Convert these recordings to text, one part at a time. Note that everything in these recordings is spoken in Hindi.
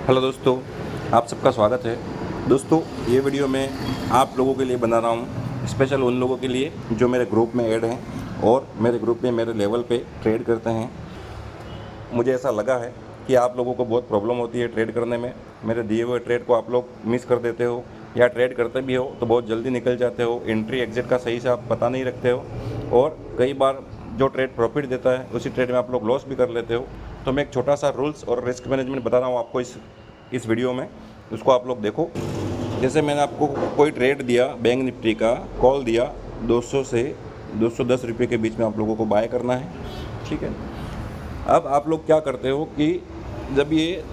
हेलो दोस्तों, आप सबका स्वागत है। दोस्तों, ये वीडियो मैं आप लोगों के लिए बना रहा हूँ, स्पेशल उन लोगों के लिए जो मेरे ग्रुप में ऐड हैं और मेरे ग्रुप में मेरे लेवल पे ट्रेड करते हैं। मुझे ऐसा लगा है कि आप लोगों को बहुत प्रॉब्लम होती है ट्रेड करने में। मेरे दिए हुए ट्रेड को आप लोग मिस कर देते हो, या ट्रेड करते भी हो तो बहुत जल्दी निकल जाते हो, एंट्री एग्जिट का सही से आप पता नहीं रखते हो, और कई बार जो ट्रेड प्रॉफिट देता है उसी ट्रेड में आप लोग लॉस भी कर लेते हो। तो मैं एक छोटा सा रूल्स और रिस्क मैनेजमेंट बता रहा हूँ आपको इस वीडियो में, उसको आप लोग देखो। जैसे मैंने आपको कोई ट्रेड दिया, बैंक निफ्टी का कॉल दिया, 200 से 210 रुपये के बीच में आप लोगों को बाय करना है, ठीक है। अब आप लोग क्या करते हो कि जब ये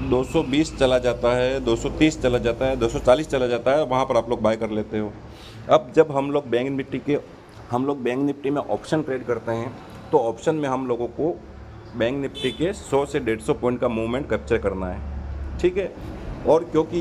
220 चला जाता है, 230 चला जाता है, 240 चला जाता है, वहाँ पर आप लोग बाय कर लेते हो। अब जब हम लोग बैंक निफ्टी में ऑप्शन ट्रेड करते हैं, तो ऑप्शन में हम लोगों को बैंक निफ्टी के 100 से 150 पॉइंट का मूवमेंट कैप्चर करना है, ठीक है। और क्योंकि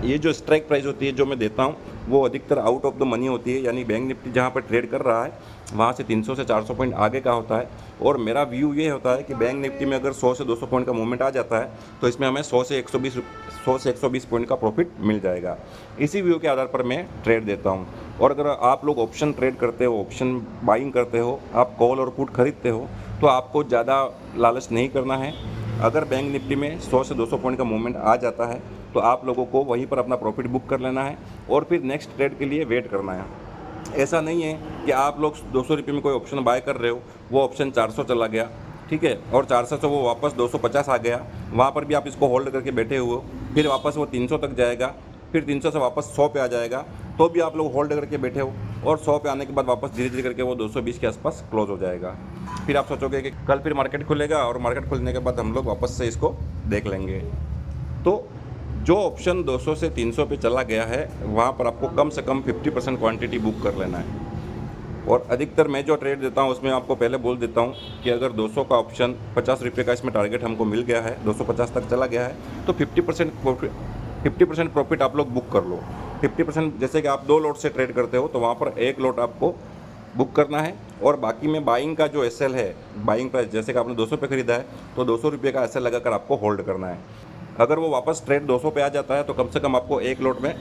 ये जो स्ट्राइक प्राइस होती है जो मैं देता हूँ, वो अधिकतर आउट ऑफ द मनी होती है, यानी बैंक निफ्टी जहाँ पर ट्रेड कर रहा है वहाँ से 300 से 400 पॉइंट आगे का होता है। और मेरा व्यू ये होता है कि बैंक निफ्टी में अगर 100 से 200 पॉइंट का मूवमेंट आ जाता है तो इसमें हमें 100 से 120 पॉइंट का प्रॉफिट मिल जाएगा। इसी व्यू के आधार पर मैं ट्रेड देता हूँ। और अगर आप लोग ऑप्शन ट्रेड करते हो, ऑप्शन बाइंग करते हो, आप कॉल और पुट खरीदते हो, तो आपको ज़्यादा लालच नहीं करना है। अगर बैंक निफ्टी में 100 से 200 पॉइंट का मूवमेंट आ जाता है तो आप लोगों को वहीं पर अपना प्रॉफिट बुक कर लेना है और फिर नेक्स्ट ट्रेड के लिए वेट करना है। ऐसा नहीं है कि आप लोग 200 रुपये में कोई ऑप्शन बाय कर रहे हो, वो ऑप्शन 400 चला गया, ठीक है, और 400 से वो वापस 250 आ गया, वहाँ पर भी आप इसको होल्ड करके बैठे हुए हो, फिर वापस वो 300 तक जाएगा, फिर 300 से वापस 100 पे आ जाएगा, तो भी आप लोग होल्ड करके बैठे हो, और 100 पे आने के बाद वापस धीरे धीरे करके वो 220 के आसपास क्लोज हो जाएगा। फिर आप सोचोगे कि कल फिर मार्केट खुलेगा और मार्केट खुलने के बाद हम लोग वापस से इसको देख लेंगे। तो जो ऑप्शन 200 से 300 पे चला गया है वहाँ पर आपको कम से कम 50% क्वांटिटी बुक कर लेना है। और अधिकतर मैं जो ट्रेड देता हूँ उसमें आपको पहले बोल देता हूँ कि अगर 200 का ऑप्शन 50 रुपये का इसमें टारगेट हमको मिल गया है, 250 तक चला गया है, तो 50% प्रॉफिट आप लोग बुक कर लो। 50%, जैसे कि आप 2 लॉट से ट्रेड करते हो तो वहाँ पर 1 लॉट आपको बुक करना है, और बाकी में बाइंग का जो एसएल है, बाइंग प्राइस, जैसे कि आपने 200 पे खरीदा है तो 200 रुपये का एसएल लगाकर आपको होल्ड करना है। अगर वो वापस ट्रेड 200 पे आ जाता है तो कम से कम आपको 1 लॉट में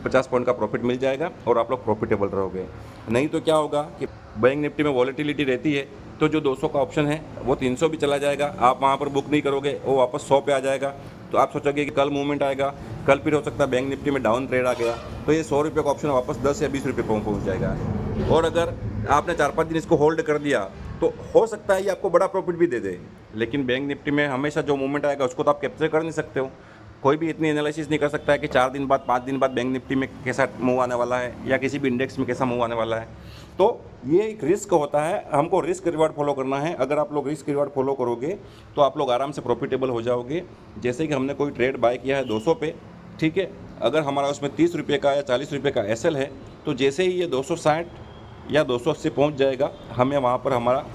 50 पॉइंट का प्रॉफिट मिल जाएगा और आप लोग प्रॉफिटेबल रहोगे। नहीं तो क्या होगा कि बैंक निफ्टी में वॉलेटिलिटी रहती है, तो जो 200 का ऑप्शन है वो 300 भी चला जाएगा, आप वहाँ पर बुक नहीं करोगे, वो वापस 100 पे आ जाएगा, तो आप सोचोगे कि कल मूवमेंट आएगा, कल फिर हो सकता है बैंक निफ्टी में डाउन ट्रेड आ गया, तो ये 100 रुपये का ऑप्शन वापस 10 या 20 रुपये पहुँच जाएगा। और अगर आपने 4-5 दिन इसको होल्ड कर दिया तो हो सकता है ये आपको बड़ा प्रॉफिट भी दे दे, लेकिन बैंक निफ्टी में हमेशा जो मूवमेंट आएगा उसको तो आप कैप्चर कर नहीं सकते हो। कोई भी इतनी एनालिसिस नहीं कर सकता है कि 4 दिन बाद, 5 दिन बाद बैंक निफ्टी में कैसा मूव आने वाला है या किसी भी इंडेक्स में कैसा मूव आने वाला है। तो ये एक रिस्क होता है, हमको रिस्क रिवार्ड फॉलो करना है। अगर आप लोग रिस्क रिवार्ड फॉलो करोगे तो आप लोग आराम से प्रॉफिटेबल हो जाओगे। जैसे कि हमने कोई ट्रेड बाय किया है 200 पे, ठीक है, अगर हमारा उसमें 30 रुपये का या 40 रुपये का एसएल है, तो जैसे ही ये 260 या 280 पहुंच जाएगा, हमें वहाँ पर हमारा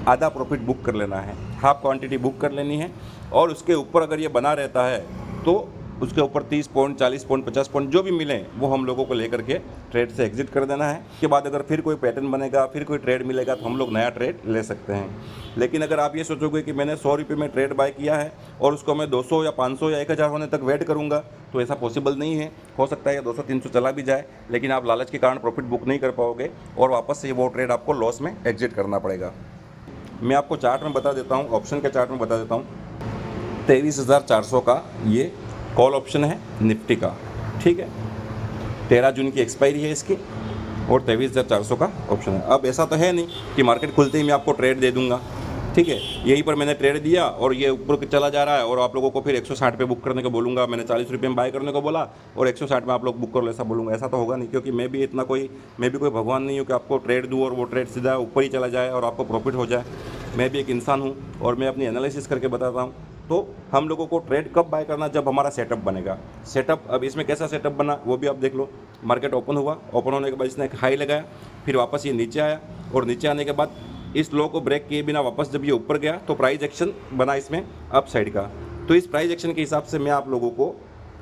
आधा प्रॉफिट बुक कर लेना है, हाफ क्वांटिटी बुक कर लेनी है। और उसके ऊपर अगर ये बना रहता है तो उसके ऊपर 30 पॉइंट, 40 पॉइंट, 50 पॉइंट जो भी मिले वो हम लोगों को लेकर के ट्रेड से एग्जिट कर देना है। उसके बाद अगर फिर कोई पैटर्न बनेगा, फिर कोई ट्रेड मिलेगा, तो हम लोग नया ट्रेड ले सकते हैं। लेकिन अगर आप ये सोचोगे कि मैंने 100 रुपये में ट्रेड बाय किया है और उसको मैं 200 या 500 या 1000 होने तक वेट करूँगा, तो ऐसा पॉसिबल नहीं है। हो सकता है 200-300 चला भी जाए, लेकिन आप लालच के कारण प्रॉफिट बुक नहीं कर पाओगे और वापस से वो ट्रेड आपको लॉस में एग्जिट करना पड़ेगा। मैं आपको चार्ट में बता देता हूँ, ऑप्शन के चार्ट में बता देता हूँ। 23,400 का ये कॉल ऑप्शन है निफ्टी का, ठीक है। 13 जून की एक्सपायरी है इसकी और 23,400 का ऑप्शन है। अब ऐसा तो है नहीं कि मार्केट खुलते ही मैं आपको ट्रेड दे दूंगा, ठीक है। यहीं पर मैंने ट्रेड दिया और ये ऊपर चला जा रहा है और आप लोगों को फिर 160 पे बुक करने को बोलूँगा। मैंने 40 रुपये में बाय करने को बोला और 160 में आप लोग बुक कर लो, ऐसा बोलूँगा। ऐसा तो होगा नहीं, क्योंकि मैं भी कोई भगवान नहीं हूँ कि आपको ट्रेड दूँ और वो ट्रेड सीधा ऊपर ही चला जाए और आपको प्रॉफिट हो जाए। मैं भी एक इंसान हूँ और मैं अपनी एनालिसिस करके बताता हूँ। तो हम लोगों को ट्रेड कब बाय करना, जब हमारा सेटअप बनेगा। सेटअप, अब इसमें कैसा सेटअप बना वो भी आप देख लो। मार्केट ओपन हुआ, ओपन होने के बाद इसने एक हाई लगाया, फिर वापस ये नीचे आया और नीचे आने के बाद इस लो को ब्रेक किए बिना वापस जब ये ऊपर गया तो प्राइस एक्शन बना इसमें अप साइड का। तो इस प्राइस एक्शन के हिसाब से मैं आप लोगों को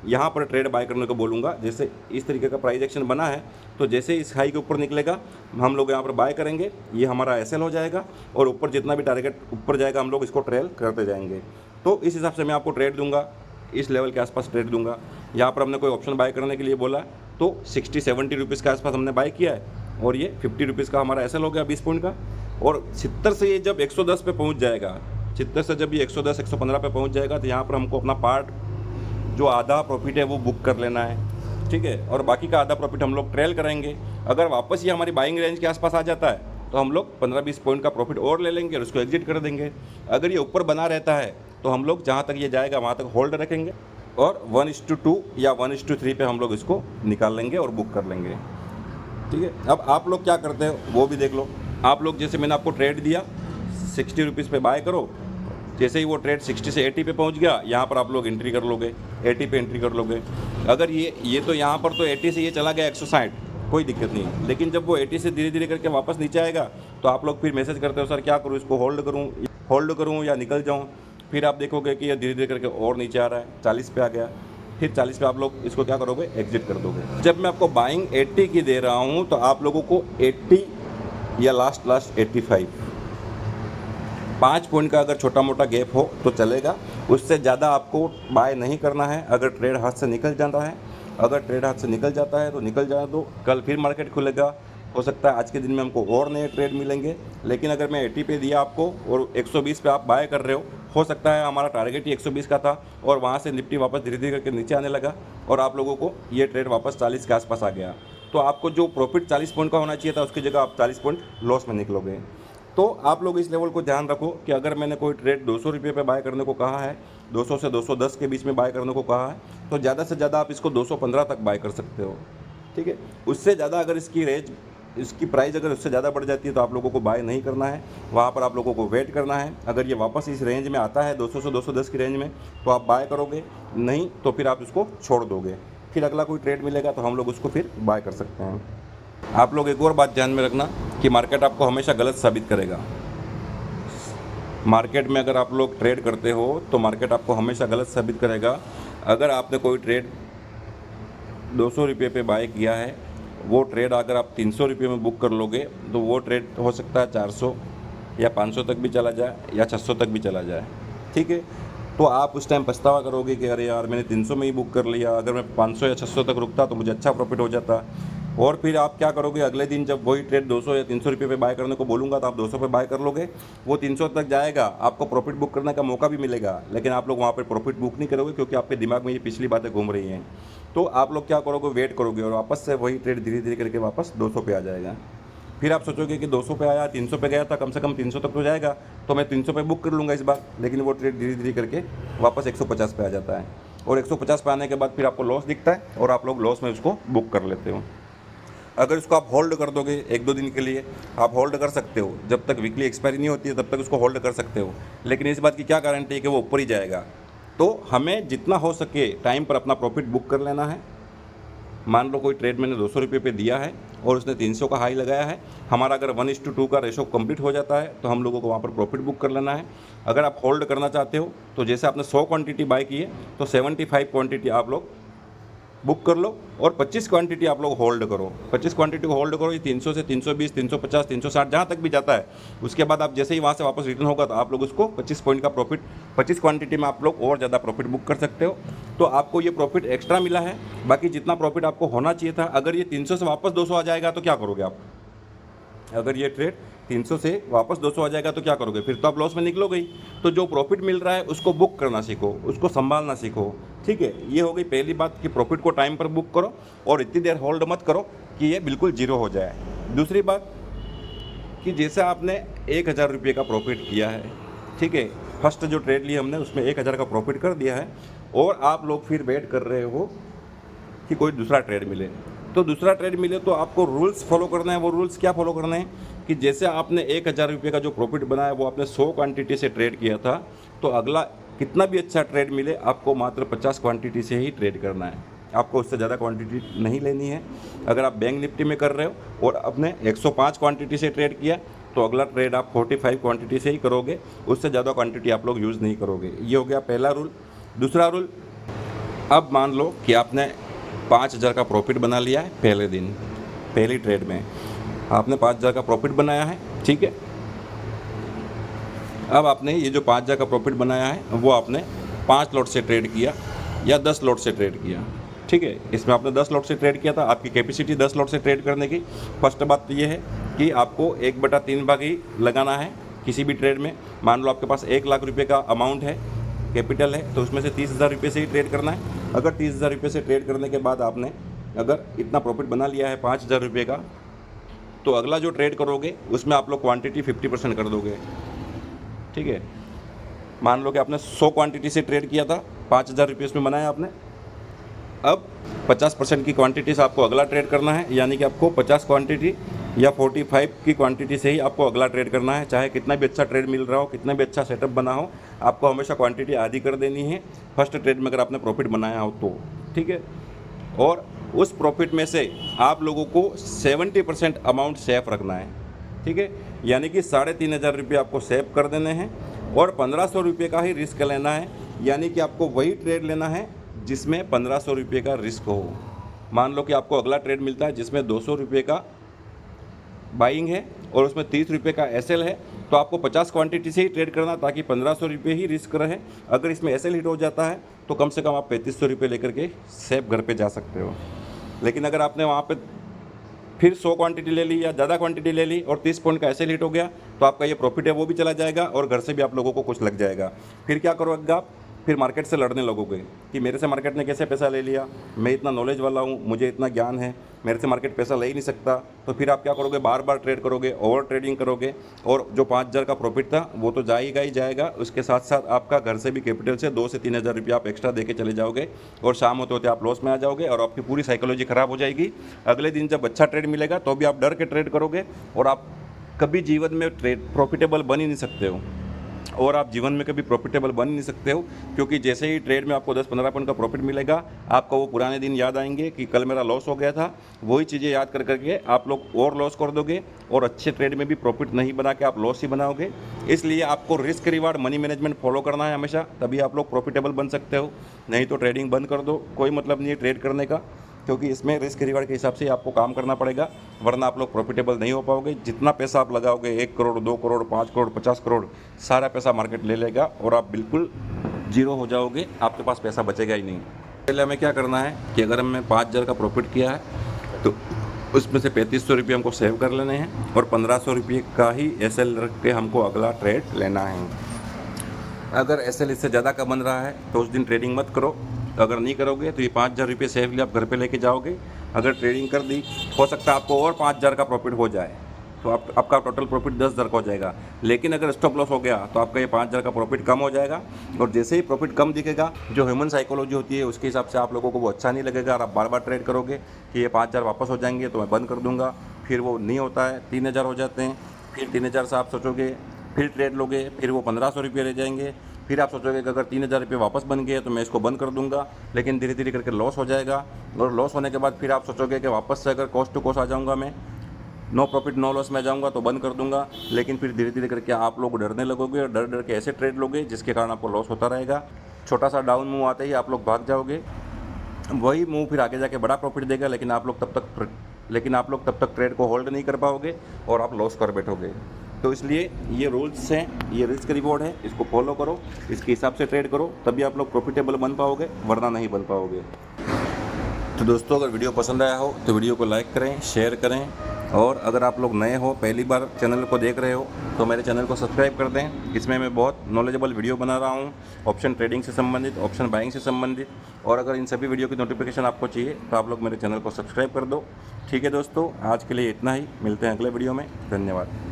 यहाँ पर ट्रेड बाय करने को बोलूँगा। जैसे इस तरीके का प्राइस एक्शन बना है तो जैसे इस हाई के ऊपर निकलेगा हम लोग यहाँ पर बाय करेंगे, ये हमारा एसएल हो जाएगा और ऊपर जितना भी टारगेट ऊपर जाएगा हम लोग इसको ट्रेल करते जाएंगे। तो इस हिसाब से मैं आपको ट्रेड दूंगा। इस लेवल के आसपास ट्रेड दूंगा। यहाँ पर हमने कोई ऑप्शन बाय करने के लिए बोला तो 60-70 रुपीज़ के आसपास हमने बाय किया है और ये 50 रुपीज़ का हमारा एसएल हो गया 20 पॉइंट का। और 70 से ये जब 110 पे पहुँच जाएगा, 70 से जब ये 110-115 पे पहुँच जाएगा तो यहाँ पर हमको अपना पार्ट जो आधा प्रॉफिट है वो बुक कर लेना है, ठीक है। और बाकी का आधा प्रॉफिट हम लोग ट्रेल करेंगे। अगर वापस ये हमारी बाइंग रेंज के आसपास आ जाता है तो हम लोग 15-20 पॉइंट का प्रॉफिट और ले लेंगे और उसको एग्जिट कर देंगे। अगर ये ऊपर बना रहता है तो हम लोग जहाँ तक ये जाएगा वहाँ तक होल्ड रखेंगे और 1:2 या 1:3 पे हम लोग इसको निकाल लेंगे और बुक कर लेंगे, ठीक है। अब आप लोग क्या करते हो वो भी देख लो। आप लोग जैसे मैंने आपको ट्रेड दिया 60 रुपीज़ पे बाय करो, जैसे ही वो ट्रेड 60 से 80 पे पहुंच गया यहाँ पर आप लोग एंट्री कर लोगे, 80 पे एंट्री कर लोगे। अगर ये तो यहाँ पर तो 80 से ये चला गया 160, कोई दिक्कत नहीं है। लेकिन जब वो 80 से धीरे धीरे करके वापस नीचे आएगा तो आप लोग फिर मैसेज करते हो सर क्या करूँ, इसको होल्ड करूँ या निकल जाऊँ। फिर आप देखोगे कि ये धीरे धीरे करके और नीचे आ रहा है, 40 पे आ गया, फिर 40 पे आप लोग इसको क्या करोगे, एग्जिट कर दोगे। जब मैं आपको बाइंग 80 की दे रहा हूँ तो आप लोगों को 80 या लास्ट 85 5 पॉइंट का अगर छोटा मोटा गैप हो तो चलेगा, उससे ज़्यादा आपको बाय नहीं करना है। अगर ट्रेड हाथ से निकल जाता है, अगर ट्रेड हाथ से निकल जाता है तो निकल जाने दो, कल फिर मार्केट खुलेगा, हो सकता है आज के दिन में हमको और नए ट्रेड मिलेंगे। लेकिन अगर मैं 80 पे दिया आपको और 120 पे आप बाय कर रहे हो सकता है हमारा टारगेट ही 120 का था और वहाँ से निफ्टी वापस धीरे धीरे करके नीचे आने लगा और आप लोगों को ये ट्रेड वापस 40 के आसपास आ गया, तो आपको जो प्रॉफिट 40 पॉइंट का होना चाहिए था उसकी जगह आप 40 पॉइंट लॉस में निकलोगे। तो आप लोग इस लेवल को ध्यान रखो कि अगर मैंने कोई ट्रेड 200 रुपये पे बाय करने को कहा है, 200 से 210 के बीच में बाय करने को कहा है, तो ज़्यादा से ज़्यादा आप इसको 215 तक बाय कर सकते हो, ठीक है। उससे ज़्यादा अगर इसकी प्राइस अगर उससे ज़्यादा बढ़ जाती है तो आप लोगों को बाय नहीं करना है, वहाँ पर आप लोगों को वेट करना है। अगर ये वापस इस रेंज में आता है 200 से 210 की रेंज में तो आप बाय करोगे, नहीं तो फिर आप इसको छोड़ दोगे। फिर अगला कोई ट्रेड मिलेगा तो हम लोग उसको फिर बाय कर सकते हैं। आप लोग एक और बात ध्यान में रखना कि मार्केट आपको हमेशा गलत साबित करेगा। मार्केट में अगर आप लोग ट्रेड करते हो तो मार्केट आपको हमेशा गलत साबित करेगा। अगर आपने कोई ट्रेड 200 रुपये पे बाय किया है, वो ट्रेड अगर आप 300 रुपये में बुक कर लोगे तो वो ट्रेड हो सकता है 400 या 500 तक भी चला जाए या 600 तक भी चला जाए, ठीक है। तो आप उस टाइम पछतावा करोगे कि अरे यार मैंने 300 में ही बुक कर लिया, अगर मैं 500 या 600 तक रुकता तो मुझे अच्छा प्रॉफिट हो जाता। और फिर आप क्या करोगे, अगले दिन जब वही ट्रेड 200 या 300 रुपये पे बाय करने को बोलूँगा तो आप 200 पे बाय कर लोगे, वो 300 तक जाएगा, आपको प्रॉफिट बुक करने का मौका भी मिलेगा, लेकिन आप लोग वहाँ पर प्रॉफिट बुक नहीं करोगे क्योंकि आपके दिमाग में ये पिछली बातें घूम रही हैं। तो आप लोग क्या करोगे, वेट करोगे और वापस से वही ट्रेड धीरे धीरे करके वापस 200 पे आ जाएगा। फिर आप सोचोगे कि 200 पे आया, 300 पे गया था, कम से कम 300 तक तो जाएगा, तो मैं 300 पे बुक कर लूँगा इस बार। लेकिन वो ट्रेड धीरे धीरे करके वापस 150 पे आ जाता है और 150 पे आने के बाद फिर आपको लॉस दिखता है और आप लोग लॉस में उसको बुक कर लेते हो। अगर इसको आप होल्ड कर दोगे 1-2 दिन के लिए, आप होल्ड कर सकते हो, जब तक वीकली एक्सपायरी नहीं होती है तब तक उसको होल्ड कर सकते हो। लेकिन इस बात की क्या गारंटी है कि वो ऊपर ही जाएगा। तो हमें जितना हो सके टाइम पर अपना प्रॉफिट बुक कर लेना है। मान लो कोई ट्रेड मैंने 200 रुपये पे दिया है और उसने 300 का हाई लगाया है, हमारा अगर 1:2 का रेशो कंप्लीट हो जाता है तो हम लोगों को वहाँ पर प्रॉफिट बुक कर लेना है। अगर आप होल्ड करना चाहते हो तो जैसे आपने 100 क्वांटिटी बाय की है तो 75 क्वांटिटी आप लोग बुक कर लो और 25 क्वांटिटी आप लोग होल्ड करो। 25 क्वांटिटी को होल्ड करो, ये 300 से 320, 350, 360 जहाँ तक भी जाता है। उसके बाद आप जैसे ही वहाँ से वापस रिटर्न होगा तो आप लोग उसको 25 पॉइंट का प्रॉफिट, 25 क्वांटिटी में आप लोग और ज़्यादा प्रॉफिट बुक कर सकते हो। तो आपको ये प्रॉफिट एक्स्ट्रा मिला है, बाकी जितना प्रॉफिट आपको होना चाहिए था। अगर ये 300 से वापस 200 आ जाएगा तो क्या करोगे आप? अगर ये ट्रेड 300 से वापस 200 आ जाएगा तो क्या करोगे? फिर तो आप लॉस में निकलोगे ही। तो जो प्रॉफिट मिल रहा है उसको बुक करना सीखो, उसको संभालना सीखो, ठीक है। ये हो गई पहली बात कि प्रॉफिट को टाइम पर बुक करो और इतनी देर होल्ड मत करो कि ये बिल्कुल जीरो हो जाए। दूसरी बात कि जैसे आपने 1000 रुपये का प्रॉफिट किया है, ठीक है, फर्स्ट जो ट्रेड ली हमने उसमें 1000 का प्रॉफिट कर दिया है और आप लोग फिर वेट कर रहे हो कि कोई दूसरा ट्रेड मिले। तो दूसरा ट्रेड मिले तो आपको रूल्स फॉलो करना है। वो रूल्स क्या फॉलो करने हैं कि जैसे आपने 1000 रुपये का जो प्रॉफिट बनाया वो आपने 100 क्वांटिटी से ट्रेड किया था, तो अगला कितना भी अच्छा ट्रेड मिले आपको मात्र 50 क्वांटिटी से ही ट्रेड करना है, आपको उससे ज़्यादा क्वांटिटी नहीं लेनी है। अगर आप बैंक निफ्टी में कर रहे हो और अपने 105 क्वांटिटी से ट्रेड किया तो अगला ट्रेड आप 45 क्वांटिटी से ही करोगे, उससे ज़्यादा क्वांटिटी आप लोग यूज़ नहीं करोगे। ये हो गया पहला रूल। दूसरा रूल, अब मान लो कि आपने 5000 का प्रॉफिट बना लिया है पहले दिन, पहली ट्रेड में आपने 5000 का प्रॉफिट बनाया है, ठीक है। अब आपने ये जो 5000 का प्रॉफिट बनाया है वो आपने 5 लॉट से ट्रेड किया, या 10 लॉट से ट्रेड किया, ठीक है। इसमें आपने 10 लॉट से ट्रेड किया था, आपकी कैपेसिटी 10 लॉट से ट्रेड करने की। फर्स्ट बात तो ये है कि आपको 1/3 भाग ही लगाना है किसी भी ट्रेड में। मान लो आपके पास 1 लाख रुपये का अमाउंट है, कैपिटल है, तो उसमें से 30,000 रुपये से ही ट्रेड करना है। अगर 30,000 रुपये से ट्रेड करने के बाद आपने अगर इतना प्रॉफिट बना लिया है 5,000 रुपये का, तो अगला जो ट्रेड करोगे उसमें आप लोग क्वांटिटी 50% कर दोगे, ठीक है। मान लो कि आपने 100 क्वांटिटी से ट्रेड किया था, 5,000 रुपये उसमें बनाया आपने। अब 50% की क्वांटिटी से आपको अगला ट्रेड करना है, यानी कि आपको 50 क्वांटिटी या 45 की क्वांटिटी से ही आपको अगला ट्रेड करना है। चाहे कितना भी अच्छा ट्रेड मिल रहा हो, कितना भी अच्छा सेटअप बना हो, आपको हमेशा क्वांटिटी आधी कर देनी है फर्स्ट ट्रेड में अगर आपने प्रॉफिट बनाया हो तो, ठीक है। और उस प्रॉफिट में से आप लोगों को 70% अमाउंट सेफ रखना है, ठीक है। यानी कि 3,500 रुपये आपको सेव कर देने हैं और 1,500 रुपये का ही रिस्क लेना है। यानी कि आपको वही ट्रेड लेना है जिसमें 1,500 रुपये का रिस्क हो। मान लो कि आपको अगला ट्रेड मिलता है जिसमें 200 रुपये का बाइंग है और उसमें 30 रुपये का एसएल है, तो आपको 50 क्वांटिटी से ही ट्रेड करना ताकि 1,500 रुपये ही रिस्क रहे। अगर इसमें एसएल हिट हो जाता है तो कम से कम आप 3,500 रुपये लेकर के सेफ घर पे जा सकते हो। लेकिन अगर आपने वहाँ पे फिर 100 क्वांटिटी ले ली या ज़्यादा क्वांटिटी ले ली और 30 पॉइंट का एसएल हिट हो गया, तो आपका ये प्रॉफिट है वो भी चला जाएगा और घर से भी आप लोगों को कुछ लग जाएगा। फिर क्या करोगे आप? फिर मार्केट से लड़ने लगोगे कि मेरे से मार्केट ने कैसे पैसा ले लिया, मैं इतना नॉलेज वाला हूँ, मुझे इतना ज्ञान है, मेरे से मार्केट पैसा ले ही नहीं सकता। तो फिर आप क्या करोगे? बार बार ट्रेड करोगे, ओवर ट्रेडिंग करोगे और जो 5,000 का प्रॉफिट था वो तो जाएगा ही जाएगा। उसके साथ साथ आपका घर से भी कैपिटल से 2 से 3,000 रुपये आप एक्स्ट्रा दे के चले जाओगे और शाम होते होते आप लॉस में आ जाओगे और आपकी पूरी साइकोलॉजी ख़राब हो जाएगी। अगले दिन जब अच्छा ट्रेड मिलेगा तो भी आप डर के ट्रेड करोगे और आप कभी जीवन में प्रॉफिटेबल बन ही नहीं सकते हो। और आप जीवन में कभी प्रॉफिटेबल बन नहीं सकते हो, क्योंकि जैसे ही ट्रेड में आपको 10-15 पॉइंट का प्रॉफिट मिलेगा, आपको वो पुराने दिन याद आएंगे कि कल मेरा लॉस हो गया था। वही चीज़ें याद कर करके आप लोग और लॉस कर दोगे और अच्छे ट्रेड में भी प्रॉफिट नहीं बना के आप लॉस ही बनाओगे। इसलिए आपको risk reward money management follow करना है हमेशा, तभी आप लोग प्रॉफिटेबल बन सकते हो। नहीं तो ट्रेडिंग बंद कर दो, कोई मतलब नहीं है ट्रेड करने का, क्योंकि इसमें रिस्क रिवार्ड के हिसाब से आपको काम करना पड़ेगा, वरना आप लोग प्रॉफिटेबल नहीं हो पाओगे। जितना पैसा आप लगाओगे 1 करोड़, 2 करोड़, 5 करोड़, 50 करोड़, सारा पैसा मार्केट ले लेगा और आप बिल्कुल जीरो हो जाओगे, आपके पास पैसा बचेगा ही नहीं। पहले हमें क्या करना है कि अगर हमने 5,000 का प्रॉफिट किया है तो उसमें से 3,500 रुपये हमको सेव कर लेने हैं और 1,500 रुपये का ही एसएल रख के हमको अगला ट्रेड लेना है। अगर एसएल इससे ज़्यादा का बन रहा है तो उस दिन ट्रेडिंग मत करो। अगर नहीं करोगे तो ये 5,000 रुपये सेफली आप घर पे लेके जाओगे। अगर ट्रेडिंग कर दी, हो सकता है आपको और 5,000 का प्रॉफिट हो जाए, तो आपका टोटल प्रॉफिट 10,000 का हो जाएगा। लेकिन अगर स्टॉप लॉस हो गया तो आपका ये 5,000 का प्रॉफिट कम हो जाएगा और जैसे ही प्रॉफिट कम दिखेगा, जो ह्यूमन साइकोलॉजी होती है उसके हिसाब से आप लोगों को वो अच्छा नहीं लगेगा और आप बार बार ट्रेड करोगे कि ये 5,000 वापस हो जाएंगे तो मैं बंद कर दूंगा। फिर वो नहीं होता है, 3,000 हो जाते हैं। फिर 3,000 से आप सोचोगे, फिर ट्रेड लोगे, फिर वो 1,500 रुपये रह जाएंगे। फिर आप सोचोगे कि अगर 3,000 रुपये वापस बन गए तो मैं इसको बंद कर दूंगा, लेकिन धीरे धीरे करके लॉस हो जाएगा और लॉस होने के बाद फिर आप सोचोगे कि वापस से अगर कॉस्ट टू कॉस्ट आ जाऊंगा, मैं नो प्रॉफिट नो लॉस में जाऊंगा तो बंद कर दूंगा। लेकिन फिर धीरे धीरे करके आप लोग डरने लगोगे और डर डर के ऐसे ट्रेड लोगे जिसके कारण आपको लॉस होता रहेगा। छोटा सा डाउन मूव आते ही आप लोग भाग जाओगे, वही मूव फिर आगे जाके बड़ा प्रॉफिट देगा, लेकिन आप लोग तब तक ट्रेड को होल्ड नहीं कर पाओगे और आप लॉस कर बैठोगे। तो इसलिए ये रूल्स हैं, ये रिस्क रिवॉर्ड है, इसको फॉलो करो, इसके हिसाब से ट्रेड करो, तभी आप लोग प्रॉफिटेबल बन पाओगे, वरना नहीं बन पाओगे। तो दोस्तों, अगर वीडियो पसंद आया हो तो वीडियो को लाइक करें, शेयर करें और अगर आप लोग नए हो, पहली बार चैनल को देख रहे हो तो मेरे चैनल को सब्सक्राइब कर दें। इसमें मैं बहुत नॉलेजेबल वीडियो बना रहा हूँ, ऑप्शन ट्रेडिंग से संबंधित, ऑप्शन बाइंग से संबंधित। और अगर इन सभी वीडियो की नोटिफिकेशन आपको चाहिए तो आप लोग मेरे चैनल को सब्सक्राइब कर दो। ठीक है दोस्तों, आज के लिए इतना ही, मिलते हैं अगले वीडियो में। धन्यवाद।